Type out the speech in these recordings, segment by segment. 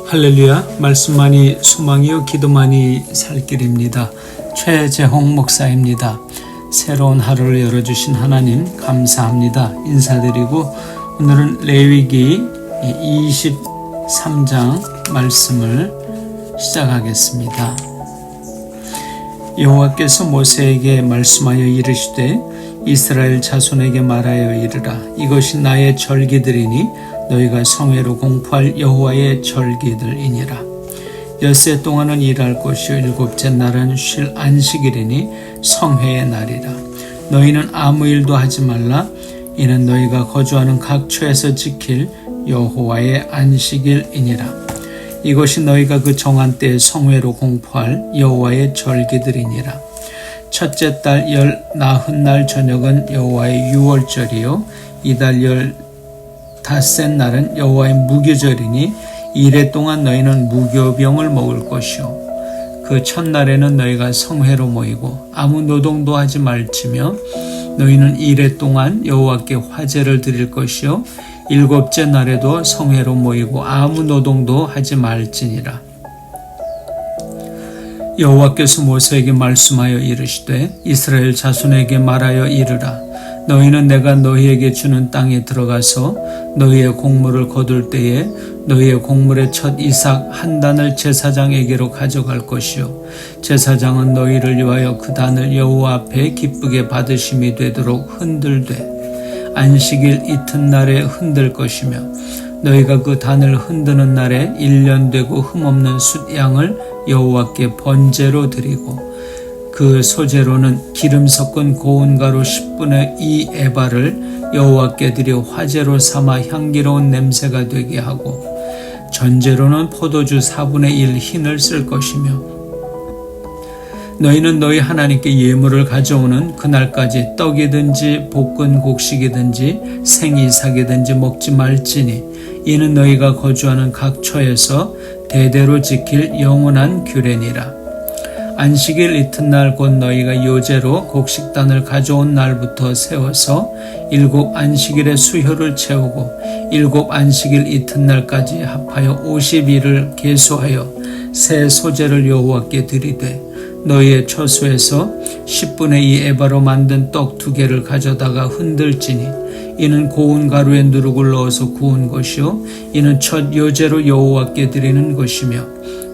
할렐루야, 말씀만이 소망이요 기도만이 살 길입니다. 최재홍 목사입니다. 새로운 하루를 열어주신 하나님 감사합니다. 인사드리고 오늘은 레위기 23장 말씀을 시작하겠습니다. 여호와께서 모세에게 말씀하여 이르시되 이스라엘 자손에게 말하여 이르라. 이것이 나의 절기들이니 너희가 성회로 공포할 여호와의 절기들이니라. 엿새 동안은 일할 것이요 일곱째 날은 쉴 안식일이니 성회의 날이라. 너희는 아무 일도 하지 말라. 이는 너희가 거주하는 각 처에서 지킬 여호와의 안식일이니라. 이것이 너희가 그 정한 때에 성회로 공포할 여호와의 절기들이니라. 첫째 달 19날 저녁은 여호와의 유월절이요 이달 15째 날은 여호와의 무교절이니 이래 동안 너희는 무교병을 먹을 것이요 그 첫날에는 너희가 성회로 모이고 아무 노동도 하지 말지며 너희는 이래 동안 여호와께 화제를 드릴 것이요 일곱째 날에도 성회로 모이고 아무 노동도 하지 말지니라. 여호와께서 모세에게 말씀하여 이르시되 이스라엘 자손에게 말하여 이르라. 너희는 내가 너희에게 주는 땅에 들어가서 너희의 곡물을 거둘 때에 너희의 곡물의 첫 이삭 한 단을 제사장에게로 가져갈 것이요 제사장은 너희를 위하여 그 단을 여호와 앞에 기쁘게 받으심이 되도록 흔들되 안식일 이튿날에 흔들 것이며 너희가 그 단을 흔드는 날에 1년 되고 흠없는 숫양을 여호와께 번제로 드리고 그 소제로는 기름 섞은 고운 가루 10분의 2 에바를 여호와께 드려 화제로 삼아 향기로운 냄새가 되게 하고 전제로는 포도주 4분의 1 흰을 쓸 것이며 너희는 너희 하나님께 예물을 가져오는 그날까지 떡이든지 볶은 곡식이든지 생이삭이든지 먹지 말지니 이는 너희가 거주하는 각 처에서 대대로 지킬 영원한 규례니라. 안식일 이튿날 곧 너희가 요제로 곡식단을 가져온 날부터 세워서 7 안식일의 수효를 채우고 7 안식일 이튿날까지 합하여 50일을 계수하여 새 소제를 여호와께 드리되 너희의 처소에서 10분의 2 에바로 만든 떡 2개를 가져다가 흔들지니 이는 고운 가루에 누룩을 넣어서 구운 것이요 이는 첫 요제로 여호와께 드리는 것이며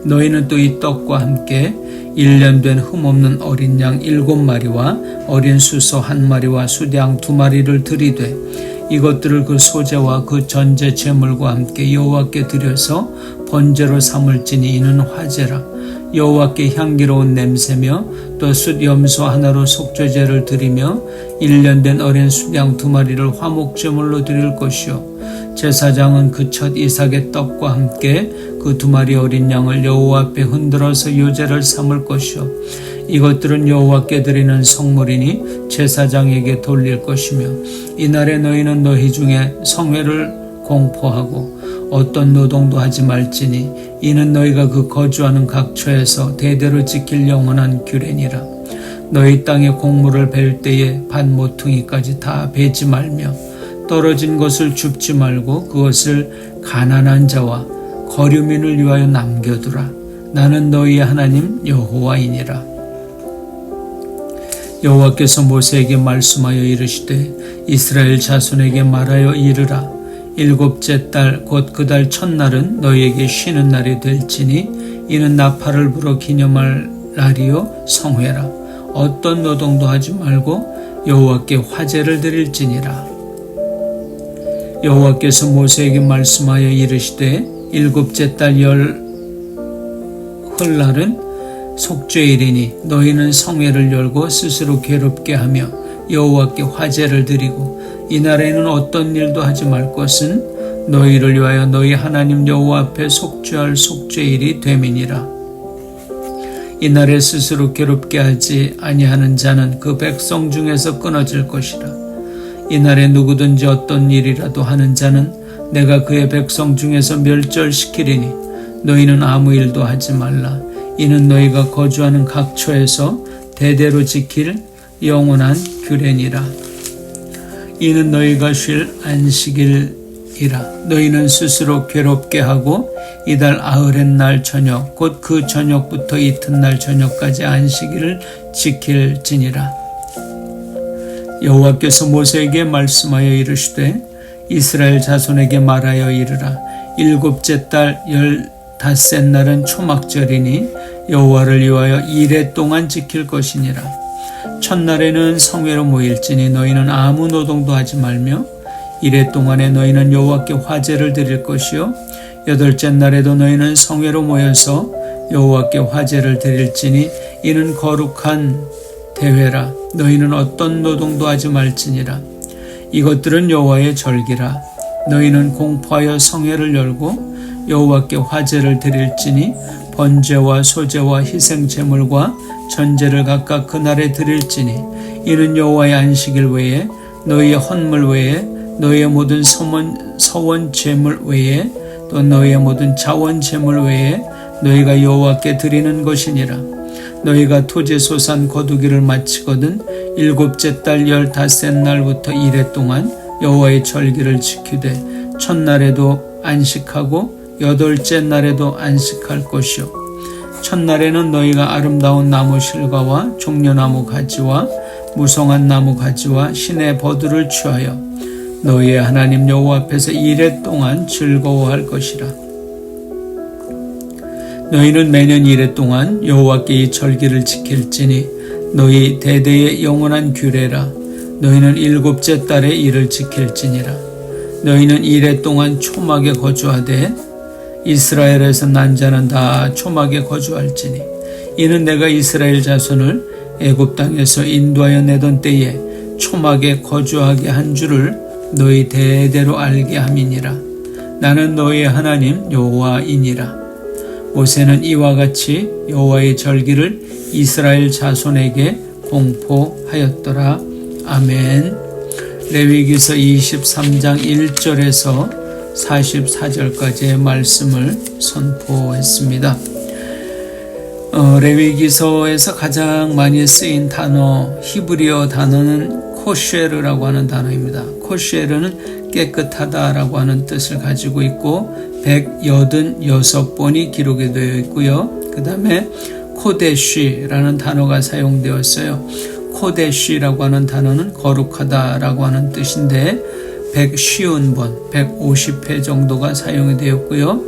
너희는 또 이 떡과 함께 1년 된 흠없는 어린 양 7마리와 어린 수소 1마리와 수양 2마리를 드리되 이것들을 그 소제와 그 전제 제물과 함께 여호와께 드려서 번제로 삼을지니 이는 화제라. 여호와께 향기로운 냄새며 또 숫 염소 하나로 속죄제를 드리며 1년 된 어린 수양 2마리를 화목제물로 드릴 것이요 제사장은 그 첫 이삭의 떡과 함께 그 2마리 어린 양을 여호와 앞에 흔들어서 요제를 삼을 것이요 이것들은 여호와께 드리는 성물이니 제사장에게 돌릴 것이며 이날에 너희는 너희 중에 성회를 공포하고 어떤 노동도 하지 말지니 이는 너희가 그 거주하는 각 처에서 대대로 지킬 영원한 규례니라. 너희 땅에 곡물을 벨 때에 밭 모퉁이까지 다 베지 말며 떨어진 것을 줍지 말고 그것을 가난한 자와 거류민을 위하여 남겨두라. 나는 너희의 하나님 여호와이니라. 여호와께서 모세에게 말씀하여 이르시되 이스라엘 자손에게 말하여 이르라. 7째 달 곧 그 달 첫날은 너희에게 쉬는 날이 될지니 이는 나팔을 불어 기념할 날이요 성회라. 어떤 노동도 하지 말고 여호와께 화제를 드릴지니라. 여호와께서 모세에게 말씀하여 이르시되 7째 달 열흘날은 속죄일이니 너희는 성회를 열고 스스로 괴롭게 하며 여호와께 화제를 드리고 이날에는 어떤 일도 하지 말 것은 너희를 위하여 너희 하나님 여호와 앞에 속죄할 속죄일이 됨이니라. 이날에 스스로 괴롭게 하지 아니하는 자는 그 백성 중에서 끊어질 것이라. 이날에 누구든지 어떤 일이라도 하는 자는 내가 그의 백성 중에서 멸절시키리니 너희는 아무 일도 하지 말라. 이는 너희가 거주하는 각 처에서 대대로 지킬 영원한 규례니라. 이는 너희가 쉴 안식일이라. 너희는 스스로 괴롭게 하고 이달 아흐렛 날 저녁 곧 그 저녁부터 이튿날 저녁까지 안식일을 지킬지니라. 여호와께서 모세에게 말씀하여 이르시되 이스라엘 자손에게 말하여 이르라. 일곱째 달 15셋 날은 초막절이니 여호와를 위하여 이레 동안 지킬 것이니라. 첫날에는 성회로 모일지니 너희는 아무 노동도 하지 말며 이레 동안에 너희는 여호와께 화제를 드릴 것이요 여덟째 날에도 너희는 성회로 모여서 여호와께 화제를 드릴지니 이는 거룩한 대회라. 너희는 어떤 노동도 하지 말지니라. 이것들은 여호와의 절기라. 너희는 공포하여 성회를 열고 여호와께 화제를 드릴지니 번제와 소제와 희생제물과 전제를 각각 그날에 드릴지니 이는 여호와의 안식일 외에 너희의 헌물 외에 너희의 모든 서원 제물 외에 또 너희의 모든 자원 제물 외에 너희가 여호와께 드리는 것이니라. 너희가 토지소산 거두기를 마치거든 일곱째 달 15셋 날부터 이레 동안 여호와의 절기를 지키되 첫날에도 안식하고 여덟째 날에도 안식할 것이요 첫날에는 너희가 아름다운 나무 실과와 종려나무 가지와 무성한 나무 가지와 신의 버들을 취하여 너희의 하나님 여호와 앞에서 이레 동안 즐거워할 것이라. 너희는 매년 이레 동안 여호와께 이 절기를 지킬지니 너희 대대의 영원한 규례라. 너희는 일곱째 달에 이를 지킬지니라. 너희는 이레 동안 초막에 거주하되 이스라엘에서 난 자는 다 초막에 거주할지니 이는 내가 이스라엘 자손을 애굽 땅에서 인도하여 내던 때에 초막에 거주하게 한 줄을 너희 대대로 알게 함이니라. 나는 너희의 하나님 여호와이니라. 모세는 이와 같이 여호와의 절기를 이스라엘 자손에게 공포하였더라. 아멘. 레위기서 23장 1절에서 44절까지의 말씀을 선포했습니다. 레위기서에서 가장 많이 쓰인 단어, 히브리어 단어는 코쉐르라고 하는 단어입니다. 코쉐르는 깨끗하다라고 하는 뜻을 가지고 있고 186번이 기록이 되어 있고요. 그 다음에 코데쉬라는 단어가 사용되었어요. 코데쉬라고 하는 단어는 거룩하다라고 하는 뜻인데 150번, 150회 정도가 사용이 되었고요.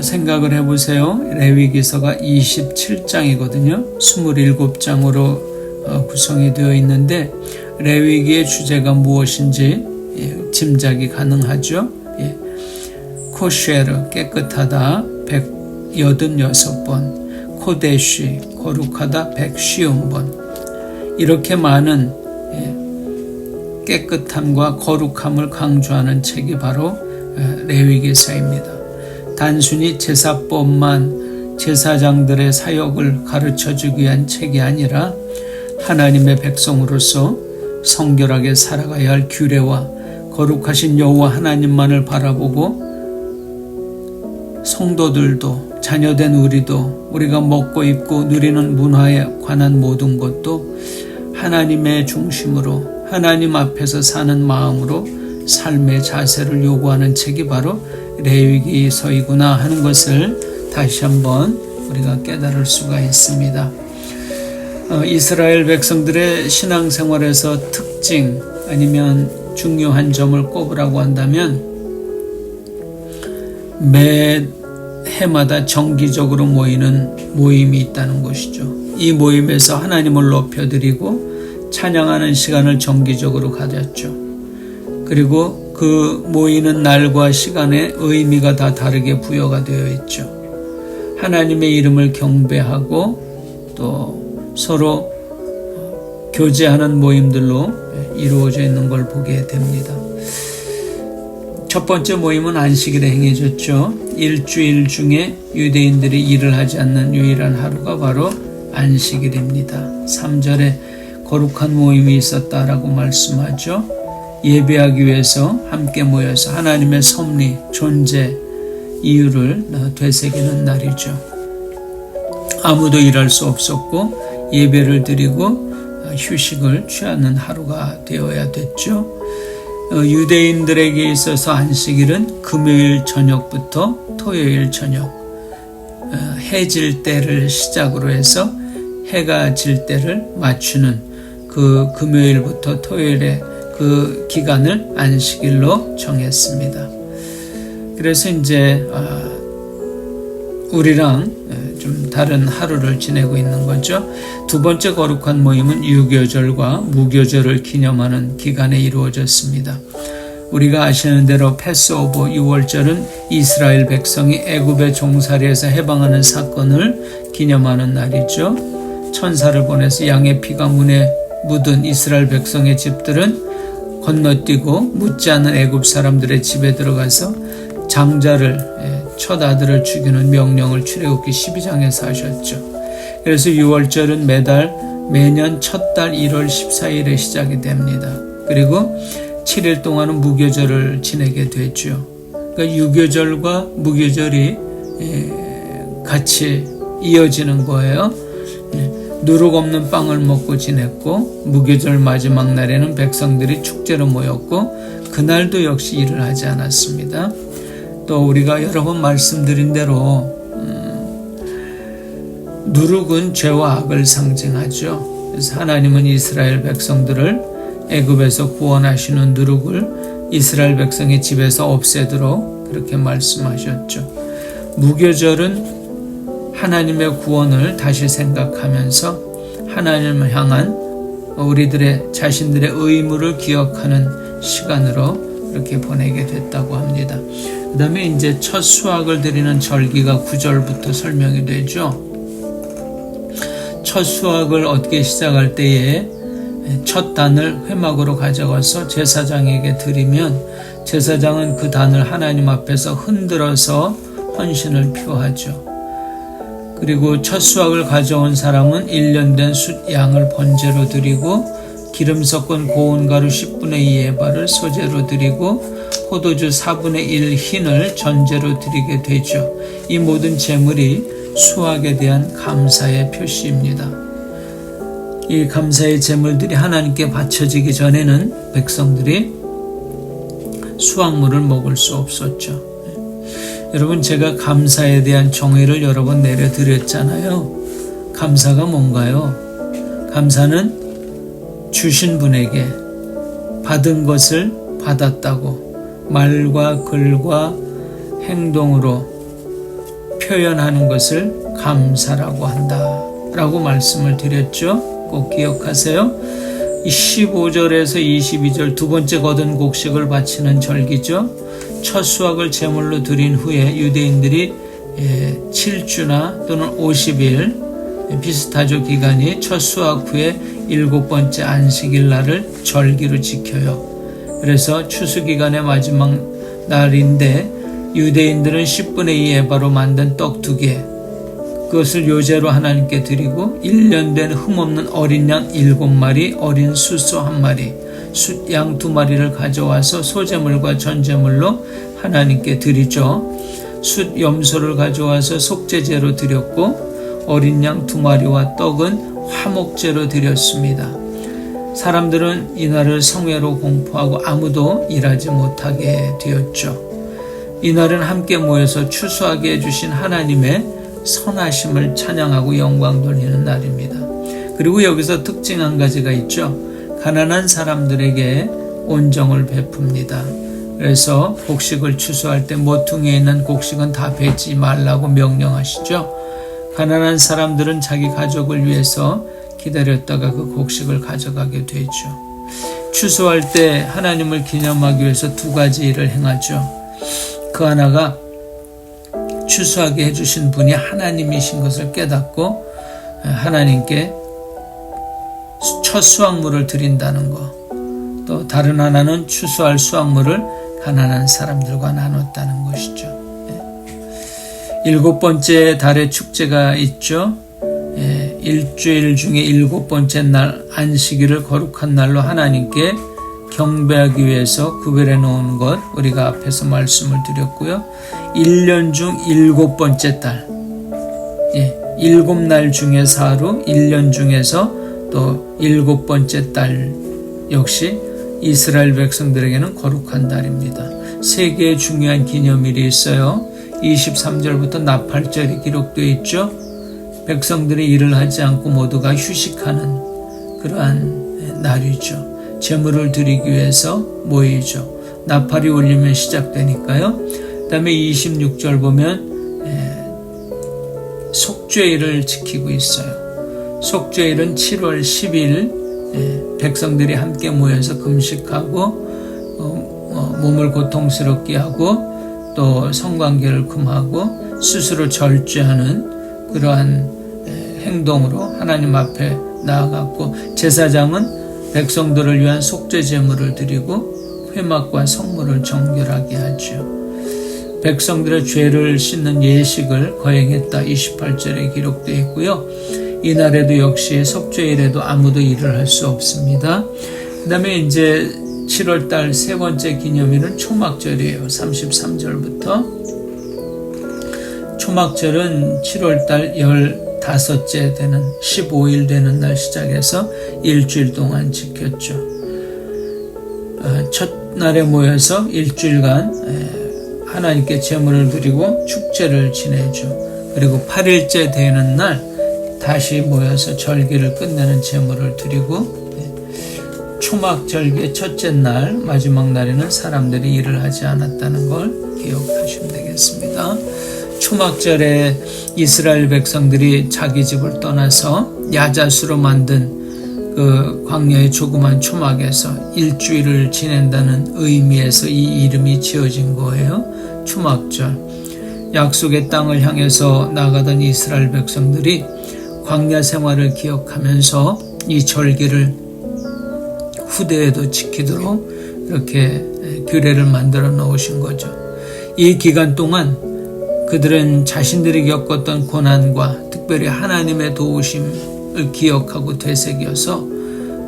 생각을 해보세요. 레위기서가 27장이거든요. 27장으로 구성이 되어 있는데 레위기의 주제가 무엇인지 짐작이 가능하죠. 코쉐르, 깨끗하다 186번, 코데쉬, 거룩하다 150번. 이렇게 많은 깨끗함과 거룩함을 강조하는 책이 바로 레위기서입니다. 단순히 제사법만 제사장들의 사역을 가르쳐주기 위한 책이 아니라 하나님의 백성으로서 성결하게 살아가야 할 규례와 거룩하신 여호와 하나님만을 바라보고 성도들도 자녀된 우리가 먹고 입고 누리는 문화에 관한 모든 것도 하나님의 중심으로 하나님 앞에서 사는 마음으로 삶의 자세를 요구하는 책이 바로 레위기서이구나 하는 것을 다시 한번 우리가 깨달을 수가 있습니다. 이스라엘 백성들의 신앙생활에서 특징 아니면 중요한 점을 꼽으라고 한다면 매 해마다 정기적으로 모이는 모임이 있다는 것이죠. 이 모임에서 하나님을 높여드리고 찬양하는 시간을 정기적으로 가졌죠. 그리고 그 모이는 날과 시간에 의미가 다 다르게 부여가 되어 있죠. 하나님의 이름을 경배하고 또 서로 교제하는 모임들로 이루어져 있는 걸 보게 됩니다. 첫 번째 모임은 안식일에 행해졌죠. 일주일 중에 유대인들이 일을 하지 않는 유일한 하루가 바로 안식일입니다. 3절에 거룩한 모임이 있었다라고 말씀하죠. 예배하기 위해서 함께 모여서 하나님의 섭리, 존재, 이유를 되새기는 날이죠. 아무도 일할 수 없었고 예배를 드리고 휴식을 취하는 하루가 되어야 됐죠. 유대인들에게 있어서 안식일은 금요일 저녁부터 토요일 저녁 해 질 때를 시작으로 해서 해가 질 때를 맞추는 그 금요일부터 토요일에 그 기간을 안식일로 정했습니다. 그래서 이제 우리랑 좀 다른 하루를 지내고 있는 거죠. 두 번째 거룩한 모임은 유교절과 무교절을 기념하는 기간에 이루어졌습니다. 우리가 아시는 대로 패스오버 6월절은 이스라엘 백성이 애굽의 종살이에서 해방하는 사건을 기념하는 날이죠. 천사를 보내서 양의 피가 문에 묻은 이스라엘 백성의 집들은 건너뛰고 묻지 않은 애굽 사람들의 집에 들어가서 장자를 첫 아들을 죽이는 명령을 출애굽기 12장에서 하셨죠. 그래서 6월절은 매년 첫 달 1월 14일에 시작이 됩니다. 그리고 7일 동안은 무교절을 지내게 되죠. 그러니까 유교절과 무교절이 같이 이어지는 거예요. 누룩 없는 빵을 먹고 지냈고 무교절 마지막 날에는 백성들이 축제로 모였고 그날도 역시 일을 하지 않았습니다. 또 우리가 여러 번 말씀드린 대로 누룩은 죄와 악을 상징하죠. 그래서 하나님은 이스라엘 백성들을 애굽에서 구원하시는 누룩을 이스라엘 백성의 집에서 없애도록 그렇게 말씀하셨죠. 무교절은 하나님의 구원을 다시 생각하면서 하나님을 향한 우리들의 자신들의 의무를 기억하는 시간으로 이렇게 보내게 됐다고 합니다. 그 다음에 이제 첫 수확을 드리는 절기가 9절부터 설명이 되죠. 첫 수확을 얻기 시작할 때에 첫 단을 회막으로 가져가서 제사장에게 드리면 제사장은 그 단을 하나님 앞에서 흔들어서 헌신을 표하죠. 그리고 첫 수확을 가져온 사람은 1년 된 숫 양을 번제로 드리고 기름 섞은 고운 가루 10분의 2 에바를 소제로 드리고 포도주 4분의 1 흰을 전제로 드리게 되죠. 이 모든 제물이 수확에 대한 감사의 표시입니다. 이 감사의 제물들이 하나님께 바쳐지기 전에는 백성들이 수확물을 먹을 수 없었죠. 여러분, 제가 감사에 대한 정의를 여러 번 내려드렸잖아요. 감사가 뭔가요? 감사는 주신 분에게 받은 것을 받았다고 말과 글과 행동으로 표현하는 것을 감사라고 한다라고 말씀을 드렸죠. 꼭 기억하세요. 15절에서 22절 두 번째 거둔 곡식을 바치는 절기죠. 첫 수확을 제물로 드린 후에 유대인들이 7주나 또는 50일 비슷하죠. 기간이 첫 수확 후에 7번째 안식일 날을 절기로 지켜요. 그래서 추수기간의 마지막 날인데 유대인들은 10분의 2 에바로 만든 떡 2개 그것을 요제로 하나님께 드리고 1년 된 흠없는 어린 양 7마리, 어린 숫소 1마리, 숫양 2마리를 가져와서 소제물과 전제물로 하나님께 드리죠. 숫 염소를 가져와서 속죄제로 드렸고 어린 양 2마리와 떡은 화목제로 드렸습니다. 사람들은 이날을 성회로 공포하고 아무도 일하지 못하게 되었죠. 이날은 함께 모여서 추수하게 해주신 하나님의 선하심을 찬양하고 영광 돌리는 날입니다. 그리고 여기서 특징 한 가지가 있죠. 가난한 사람들에게 온정을 베풉니다. 그래서 곡식을 추수할 때 모퉁이에 있는 곡식은 다 베지 말라고 명령하시죠. 가난한 사람들은 자기 가족을 위해서 기다렸다가 그 곡식을 가져가게 되죠. 추수할 때 하나님을 기념하기 위해서 2가지 일을 행하죠. 그 하나가 추수하게 해주신 분이 하나님이신 것을 깨닫고 하나님께 첫 수확물을 드린다는 것. 또 다른 하나는 추수할 수확물을 가난한 사람들과 나눴다는 것이죠. 7번째 달의 축제가 있죠. 일주일 중에 7번째 날 안식일을 거룩한 날로 하나님께 경배하기 위해서 구별해 놓은 것 우리가 앞에서 말씀을 드렸고요. 1년 중 7번째 달 7날 중에서 하루 1년 중에서 또 7번째 달 역시 이스라엘 백성들에게는 거룩한 달입니다. 3개의 중요한 기념일이 있어요. 23절부터 나팔절이 기록되어 있죠. 백성들이 일을 하지 않고 모두가 휴식하는 그러한 날이죠. 제물을 드리기 위해서 모이죠. 나팔이 울리면 시작되니까요. 그 다음에 26절 보면 속죄일을 지키고 있어요. 속죄일은 7월 10일 백성들이 함께 모여서 금식하고 몸을 고통스럽게 하고 또 성관계를 금하고 스스로 절제하는 그러한 행동으로 하나님 앞에 나아갔고, 제사장은 백성들을 위한 속죄 제물을 드리고 회막과 성물을 정결하게 하죠. 백성들의 죄를 씻는 예식을 거행했다. 28절에 기록되어 있고요. 이날에도 역시 속죄일에도 아무도 일을 할 수 없습니다. 그 다음에 이제 7월달 세 번째 기념일은 초막절이에요. 33절부터. 초막절은 7월달 15째 되는 15일 되는 날 시작해서 일주일 동안 지켰죠. 첫날에 모여서 일주일간 하나님께 제물을 드리고 축제를 지내죠. 그리고 8일째 되는 날 다시 모여서 절기를 끝내는 제물을 드리고, 초막절기의 첫째 날 마지막 날에는 사람들이 일을 하지 않았다는 걸 기억하시면 되겠습니다. 초막절에 이스라엘 백성들이 자기 집을 떠나서 야자수로 만든 그 광야의 조그만 초막에서 일주일을 지낸다는 의미에서 이 이름이 지어진 거예요. 초막절. 약속의 땅을 향해서 나가던 이스라엘 백성들이 광야 생활을 기억하면서 이 절기를 후대에도 지키도록 이렇게 규례를 만들어 놓으신 거죠. 이 기간 동안 그들은 자신들이 겪었던 고난과 특별히 하나님의 도우심을 기억하고 되새겨서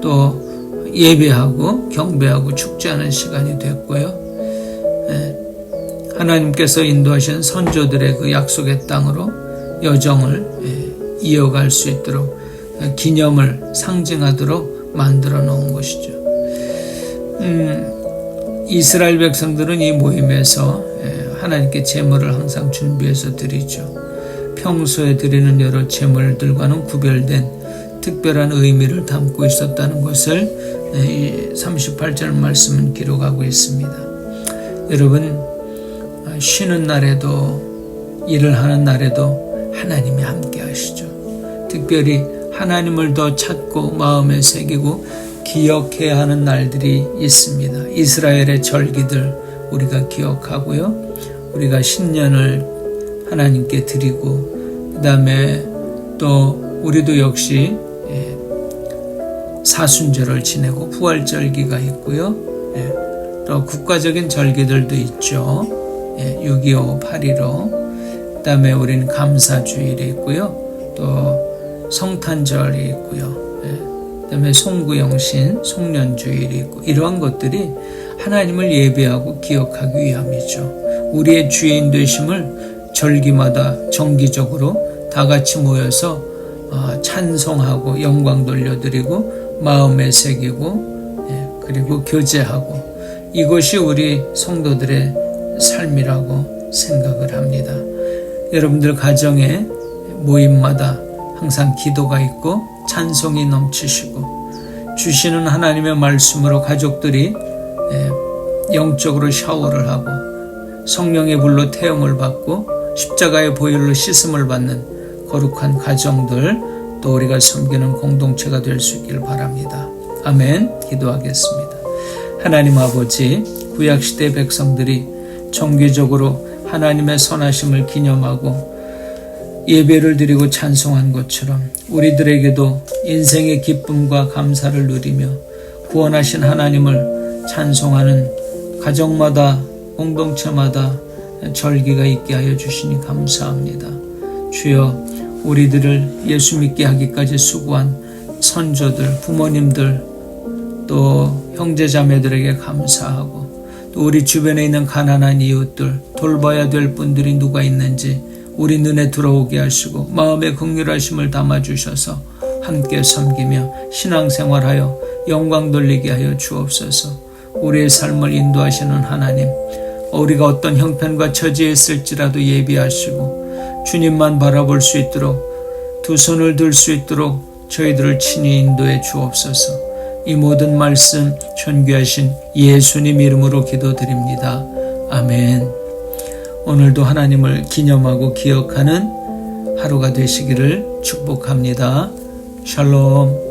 또 예배하고 경배하고 축제하는 시간이 됐고요. 하나님께서 인도하신 선조들의 그 약속의 땅으로 여정을 이어갈 수 있도록 기념을 상징하도록 만들어 놓은 것이죠. 이스라엘 백성들은 이 모임에서 하나님께 제물을 항상 준비해서 드리죠. 평소에 드리는 여러 제물들과는 구별된 특별한 의미를 담고 있었다는 것을 38절 말씀은 기록하고 있습니다. 여러분, 쉬는 날에도 일을 하는 날에도 하나님이 함께 하시죠. 특별히 하나님을 더 찾고 마음에 새기고 기억해야 하는 날들이 있습니다. 이스라엘의 절기들 우리가 기억하고요. 우리가 신년을 하나님께 드리고, 그 다음에 또 우리도 역시 사순절을 지내고 부활절기가 있고요. 또 국가적인 절기들도 있죠. 6.25, 8.15. 그 다음에 우리는 감사주일이 있고요. 또 성탄절이 있고요. 그 다음에 송구영신, 송년주일이 있고, 이러한 것들이 하나님을 예배하고 기억하기 위함이죠. 우리의 주인 되심을 절기마다 정기적으로 다 같이 모여서 찬송하고 영광 돌려드리고 마음에 새기고 그리고 교제하고, 이것이 우리 성도들의 삶이라고 생각을 합니다. 여러분들 가정에 모임마다 항상 기도가 있고 찬송이 넘치시고, 주시는 하나님의 말씀으로 가족들이 영적으로 샤워를 하고 성령의 불로 태움을 받고 십자가의 보혈로 씻음을 받는 거룩한 가정들, 또 우리가 섬기는 공동체가 될 수 있길 바랍니다. 아멘. 기도하겠습니다. 하나님 아버지, 구약시대 백성들이 정기적으로 하나님의 선하심을 기념하고 예배를 드리고 찬송한 것처럼 우리들에게도 인생의 기쁨과 감사를 누리며 구원하신 하나님을 찬송하는 가정마다 공동체마다 절기가 있게 하여 주시니 감사합니다. 주여, 우리들을 예수 믿게 하기까지 수고한 선조들, 부모님들, 또 형제자매들에게 감사하고, 또 우리 주변에 있는 가난한 이웃들, 돌봐야 될 분들이 누가 있는지 우리 눈에 들어오게 하시고 마음의 긍휼하심을 담아주셔서 함께 섬기며 신앙생활하여 영광 돌리게 하여 주옵소서. 우리의 삶을 인도하시는 하나님, 우리가 어떤 형편과 처지에 있을지라도 예비하시고 주님만 바라볼 수 있도록 두 손을 들 수 있도록 저희들을 친히 인도해 주옵소서. 이 모든 말씀 존귀하신 예수님 이름으로 기도드립니다. 아멘. 오늘도 하나님을 기념하고 기억하는 하루가 되시기를 축복합니다. 샬롬.